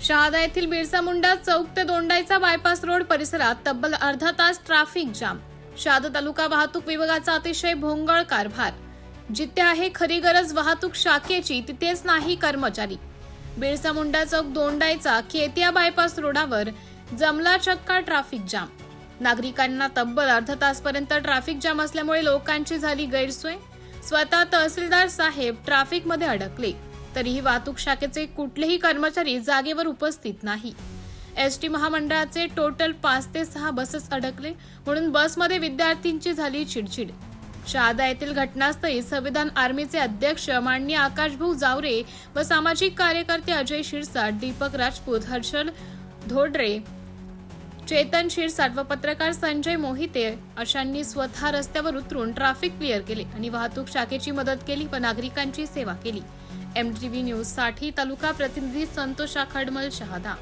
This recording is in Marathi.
शहादा येथील बिरसा मुंडा चौक ते दोंडाईचा बायपास रोड परिसरात तब्बल अर्धा तास ट्रॅफिक जाम। शहादा तालुका वाहतूक विभागाचा अतिशय भोंगळ कारभार। जिथे आहे खरी गरज वाहतूक शाखेची तिथेच नाही कर्मचारी। बिरसा मुंडा चौक दोंडाईचा केतिया बायपास रोडावर जमला चक्का ट्रॅफिक जाम। नागरिकांना तब्बल अर्धा तासपर्यंत ट्रॅफिक जाम असल्यामुळे लोकांची झाली गैरसोय। स्वतः तहसीलदार साहेब ट्रॅफिक मध्ये अडकले तरीही वाहतूक शाखेचे कुठलेही कर्मचारी जागेवर उपस्थित नाही। एसटी महामंडळाचे टोटल 5 ते 6 बसेस अडकले म्हणून बसमध्ये विद्यार्थ्यांची झाली चिडचिड। शहादा येथील घटनास्थळी संविधान आर्मीचे अध्यक्ष माननीय आकाशभाऊ जावरे व सामाजिक कार्यकर्ते अजय शिरसाट, दीपक राजपूत, हर्षल धोडरे, चेतन शिरसाट व पत्रकार संजय मोहिते अशांनी स्वतः रस्त्यावर उतरून ट्रॅफिक क्लिअर केले आणि वाहतूक शाखेची मदत केली व नागरिकांची सेवा केली। MTV न्यूज साठी तालुका प्रतिनिधी संतोष खडमल, शहादा।